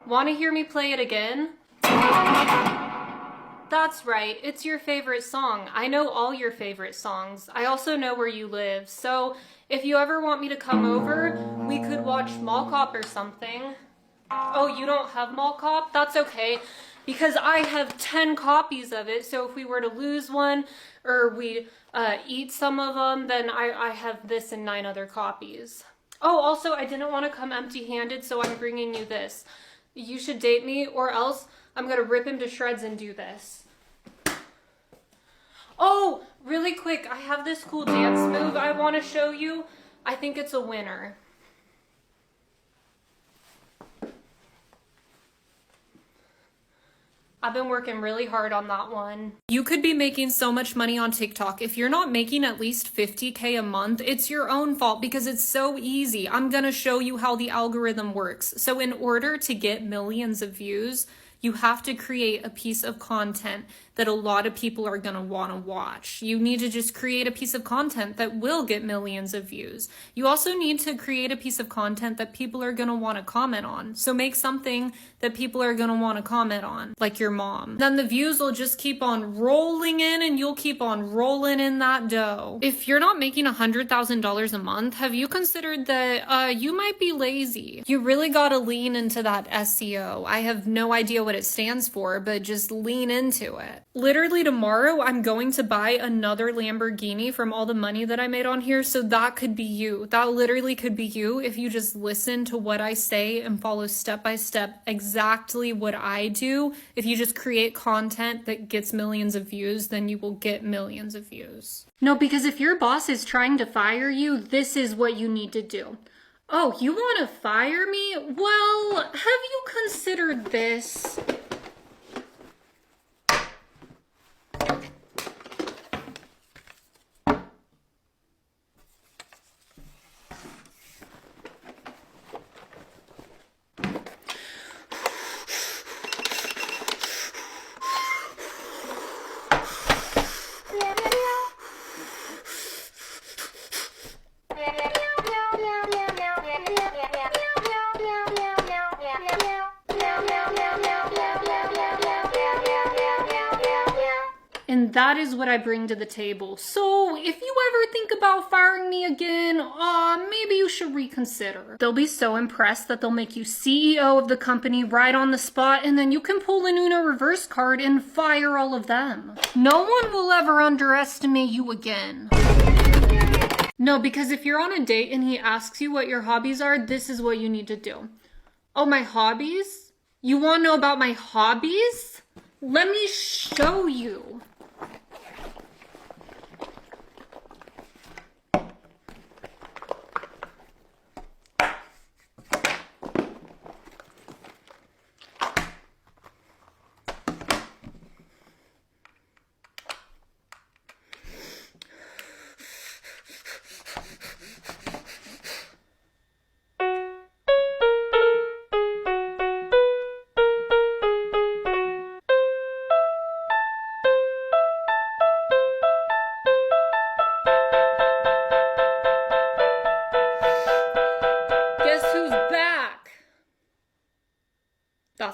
[SPEAKER 1] Wanna hear me play it again? That's right, it's your favorite song. I know all your favorite songs. I also know where you live, so if you ever want me to come over, we could watch Mall Cop or something. Oh, you don't have Mall Cop? That's okay, because I have 10 copies of it, so if we were to lose one, or we eat some of them, then I have this and 9 other copies. Oh, also, I didn't want to come empty-handed, so I'm bringing you this. You should date me, or else I'm gonna rip him to shreds and do this. Oh, really quick, I have this cool dance move I want to show you. I think it's a winner. I've been working really hard on that one. You could be making so much money on TikTok. If you're not making at least 50K a month, it's your own fault because it's so easy. I'm gonna show you how the algorithm works. So in order to get millions of views, you have to create a piece of content that a lot of people are gonna wanna watch. You need to just create a piece of content that will get millions of views. You also need to create a piece of content that people are gonna wanna comment on. So make something that people are gonna wanna comment on, like your mom. Then the views will just keep on rolling in and you'll keep on rolling in that dough. If you're not making $100,000 a month, have you considered that you might be lazy? You really gotta lean into that SEO. I have no idea what it stands for, but just lean into it. Literally tomorrow, I'm going to buy another Lamborghini from all the money that I made on here, so that could be you. That literally could be you if you just listen to what I say and follow step by step exactly what I do. If you just create content that gets millions of views, then you will get millions of views. No, because if your boss is trying to fire you, this is what you need to do. Oh, you want to fire me? Well, have you considered this? And that is what I bring to the table. So if you ever think about firing me again, maybe you should reconsider. They'll be so impressed that they'll make you CEO of the company right on the spot, and then you can pull an Uno reverse card and fire all of them. No one will ever underestimate you again. No, because if you're on a date and he asks you what your hobbies are, this is what you need to do. Oh, my hobbies? You want to know about my hobbies? Let me show you.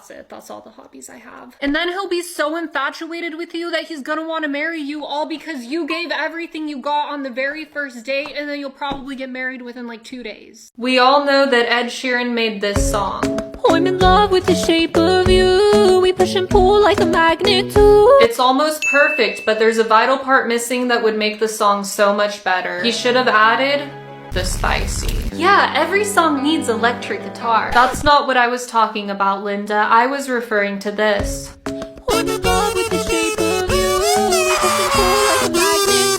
[SPEAKER 1] That's it. That's all the hobbies I have. And then he'll be so infatuated with you that he's gonna want to marry you, all because you gave everything you got on the very first date, and then you'll probably get married within like 2 days.
[SPEAKER 2] We all know that Ed Sheeran made this song.
[SPEAKER 11] I'm in love with the shape of you. We push and pull like a magnet too.
[SPEAKER 2] It's almost perfect, but there's a vital part missing that would make the song so much better. He should have added the spicy. Yeah, every song needs electric guitar. That's not what I was talking about, Linda. I was referring to this.
[SPEAKER 11] I'm in love with the shape of you. We push and pull like a magnet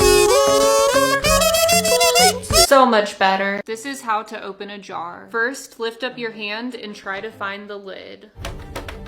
[SPEAKER 11] too.
[SPEAKER 2] So much better. This is how to open a jar. First, lift up your hand and try to find the lid.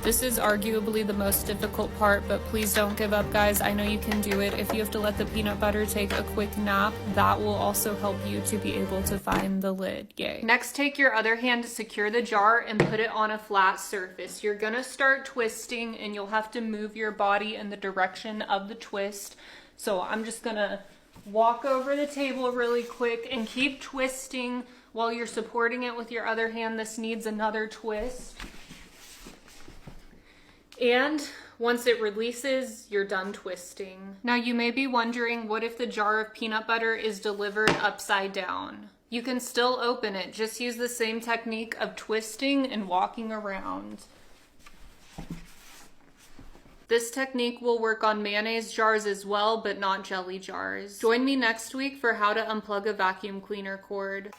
[SPEAKER 2] This is arguably the most difficult part, but please don't give up, guys. I know you can do it. If you have to let the peanut butter take a quick nap, that will also help you to be able to find the lid. Yay. Next, take your other hand to secure the jar and put it on a flat surface. You're gonna start twisting and you'll have to move your body in the direction of the twist. So I'm just gonna walk over the table really quick and keep twisting while you're supporting it with your other hand. This needs another twist. And once it releases, you're done twisting. Now you may be wondering, what if the jar of peanut butter is delivered upside down? You can still open it, just use the same technique of twisting and walking around. This technique will work on mayonnaise jars as well, but not jelly jars. Join me next week for how to unplug a vacuum cleaner cord.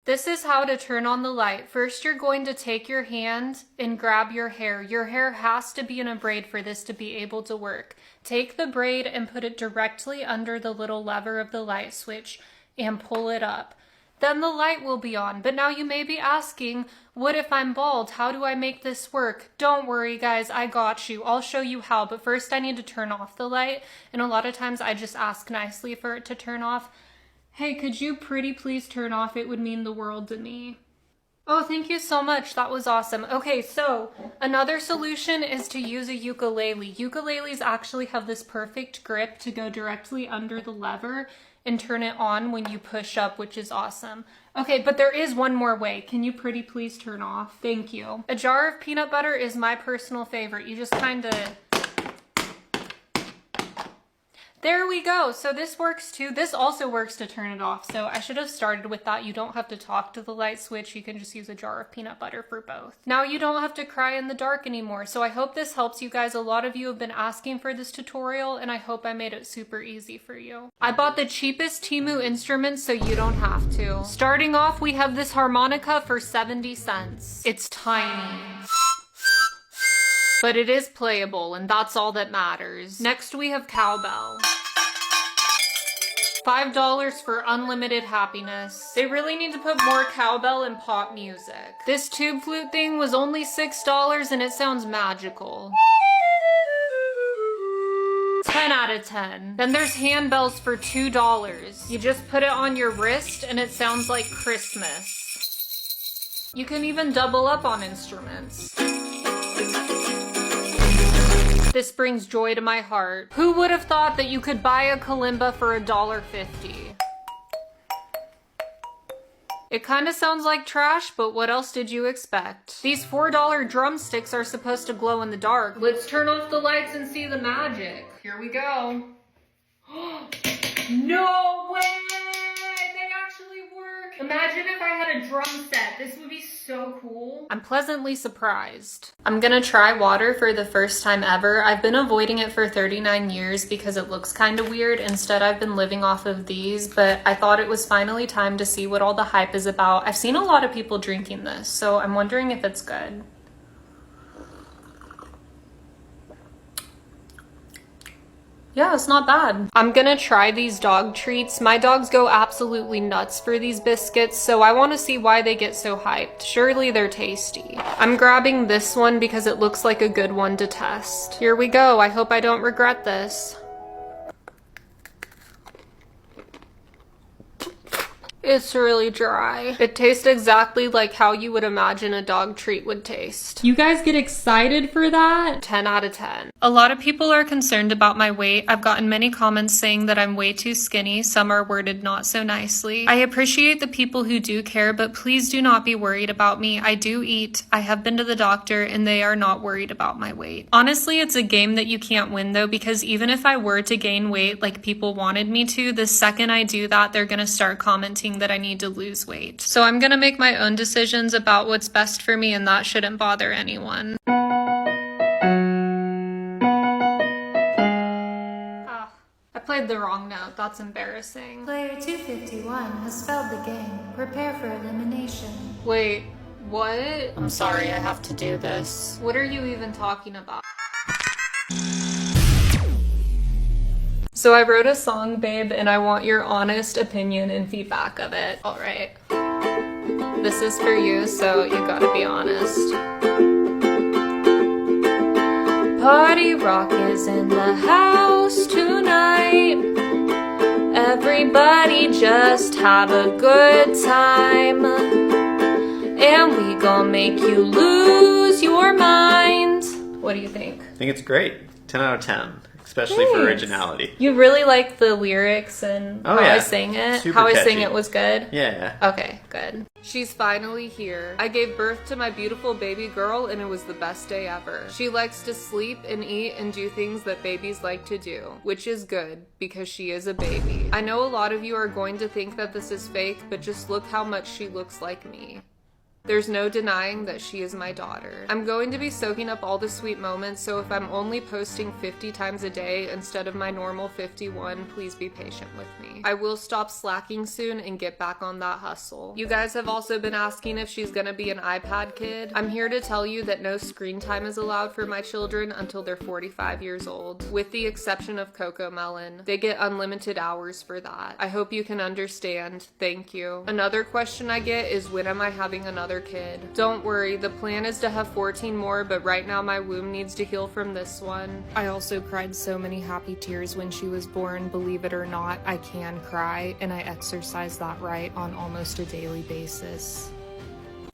[SPEAKER 2] This is how to turn on the light. First, you're going to take your hand and grab your hair. Your hair has to be in a braid for this to be able to work. Take the braid and put it directly under the little lever of the light switch and pull it up. Then the light will be on. But now you may be asking, what if I'm bald? How do I make this work? Don't worry, guys, I got you. I'll show you how, but first I need to turn off the light. And a lot of times I just ask nicely for it to turn off. Hey, could you pretty please turn off? It would mean the world to me. Oh, thank you so much. That was awesome. Okay, so another solution is to use a ukulele. Ukuleles actually have this perfect grip to go directly under the lever and turn it on when you push up, which is awesome. Okay, but there is one more way. Can you pretty please turn off? Thank you. A jar of peanut butter is my personal favorite. You just kind of... There we go. So this works too. This also works to turn it off. So I should have started with that. You don't have to talk to the light switch. You can just use a jar of peanut butter for both. Now you don't have to cry in the dark anymore. So I hope this helps you guys. A lot of you have been asking for this tutorial and I hope I made it super easy for you. I bought the cheapest Temu instruments so you don't have to. Starting off, we have this harmonica for 70 cents. It's tiny. But it is playable, and that's all that matters. Next, we have cowbell. $5 for unlimited happiness. They really need to put more cowbell in pop music. This tube flute thing was only $6 and it sounds magical. 10 out of 10. Then there's handbells for $2. You just put it on your wrist and it sounds like Christmas. You can even double up on instruments. This brings joy to my heart. Who would have thought that you could buy a kalimba for $1.50? It kind of sounds like trash, but what else did you expect? These $4 drumsticks are supposed to glow in the dark. Let's turn off the lights and see the magic. Here we go. No way! They actually work! Imagine if I had a drum set. This would be so cool. I'm pleasantly surprised. I'm gonna try water for the first time ever. I've been avoiding it for 39 years because it looks kind of weird. Instead, I've been living off of these, but I thought it was finally time to see what all the hype is about. I've seen a lot of people drinking this, so I'm wondering if it's good. Yeah, it's not bad. I'm gonna try these dog treats. My dogs go absolutely nuts for these biscuits, so I want to see why they get so hyped. Surely they're tasty. I'm grabbing this one because it looks like a good one to test. Here we go. I hope I don't regret this. It's really dry. It tastes exactly like how you would imagine a dog treat would taste. You guys get excited for that? 10 out of 10. A lot of people are concerned about my weight. I've gotten many comments saying that I'm way too skinny. Some are worded not so nicely. I appreciate the people who do care, but please do not be worried about me. I do eat. I have been to the doctor and they are not worried about my weight. Honestly, it's a game that you can't win though, because even if I were to gain weight like people wanted me to, the second I do that, they're gonna start commenting that I need to lose weight. So I'm gonna make my own decisions about what's best for me, and that shouldn't bother anyone. I played the wrong note. That's embarrassing.
[SPEAKER 3] Player 251 has failed the game. Prepare for elimination.
[SPEAKER 2] Wait, what? I'm sorry, I have to do this. What are you even talking about? So I wrote a song, babe, and I want your honest opinion and feedback of it. All right. This is for you, so you gotta be honest. Party rock is in the house tonight. Everybody just have a good time. And we gon' make you lose your mind. What do you think?
[SPEAKER 9] I think it's great. 10 out of 10. Especially for originality.
[SPEAKER 2] You really like the lyrics and how I sang it?
[SPEAKER 9] Super
[SPEAKER 2] how I
[SPEAKER 9] catchy.
[SPEAKER 2] sang it was good?
[SPEAKER 9] Yeah.
[SPEAKER 2] Okay, good. She's finally here. I gave birth to my beautiful baby girl and it was the best day ever. She likes to sleep and eat and do things that babies like to do, which is good because she is a baby. I know a lot of you are going to think that this is fake, but just look how much she looks like me. There's no denying that she is my daughter. I'm going to be soaking up all the sweet moments, so if I'm only posting 50 times a day instead of my normal 51, please be patient with me. I will stop slacking soon and get back on that hustle. You guys have also been asking if she's gonna be an iPad kid. I'm here to tell you that no screen time is allowed for my children until they're 45 years old, with the exception of Coco Melon. They get unlimited hours for that. I hope you can understand. Thank you. Another question I get is, when am I having another kid? Don't worry, the plan is to have 14 more, but right now my womb needs to heal from this one. I also cried so many happy tears when she was born. Believe it or not, I can cry, and I exercise that right on almost a daily basis.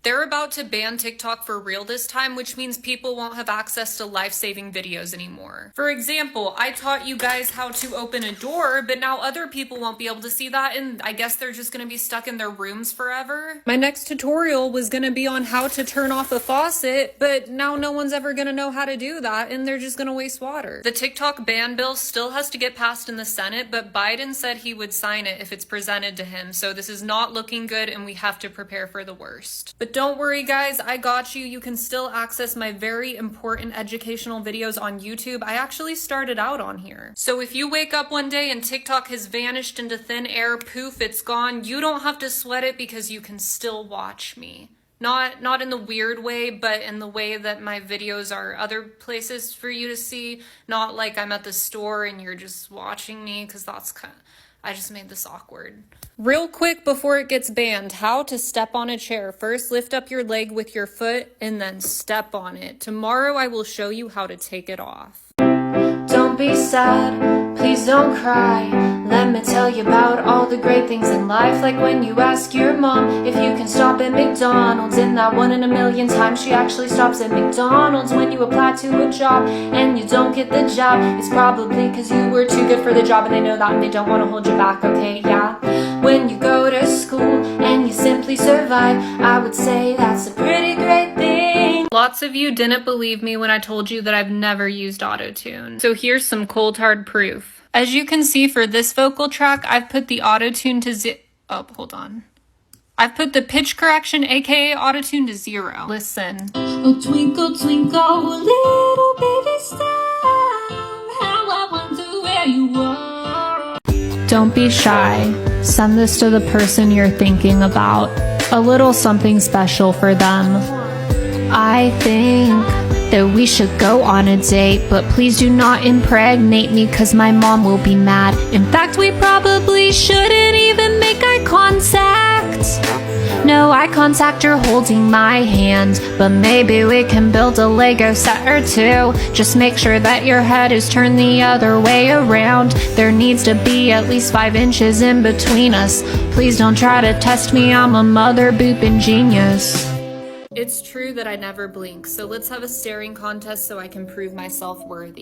[SPEAKER 2] They're about to ban TikTok for real this time, which means people won't have access to life-saving videos anymore. For example, I taught you guys how to open a door, but now other people won't be able to see that, and I guess they're just gonna be stuck in their rooms forever. My next tutorial was gonna be on how to turn off a faucet, but now no one's ever gonna know how to do that, and they're just gonna waste water. The TikTok ban bill still has to get passed in the Senate, but Biden said he would sign it if it's presented to him, so this is not looking good, and we have to prepare for the worst. But don't worry guys, I got you. You can still access my very important educational videos on YouTube. I actually started out on here. So if you wake up one day and TikTok has vanished into thin air, poof, it's gone, you don't have to sweat it because you can still watch me. Not in the weird way, but in the way that my videos are other places for you to see. Not like I'm at the store and you're just watching me, because that's kind of... I just made this awkward. Real quick before it gets banned, how to step on a chair. First, lift up your leg with your foot and then step on it. Tomorrow I will show you how to take it off.
[SPEAKER 3] Don't be sad, please don't cry. Let me tell you about all the great things in life. Like when you ask your mom if you can stop at McDonald's, and that 1 in a million times she actually stops at McDonald's. When you apply to a job and you don't get the job, it's probably because you were too good for the job, and they know that and they don't want to hold you back, okay, yeah. When you go to school and you simply survive, I would say that's a pretty great thing.
[SPEAKER 2] Lots of you didn't believe me when I told you that I've never used autotune. So here's some cold hard proof. As you can see for this vocal track, I've put the autotune to hold on. I've put the pitch correction, aka autotune, to 0. Listen.
[SPEAKER 11] Oh, twinkle, twinkle, little baby star, how I wonder where you are.
[SPEAKER 2] Don't be shy. Send this to the person you're thinking about. A little something special for them.
[SPEAKER 3] I think that we should go on a date, but please do not impregnate me, cause my mom will be mad. In fact, we probably shouldn't even make eye contact. No eye contact or holding my hand, but maybe we can build a Lego set or two. Just make sure that your head is turned the other way around. There needs to be at least 5 inches in between us. Please don't try to test me, I'm a mother booping genius.
[SPEAKER 2] It's true that I never blink, so let's have a staring contest so I can prove myself worthy.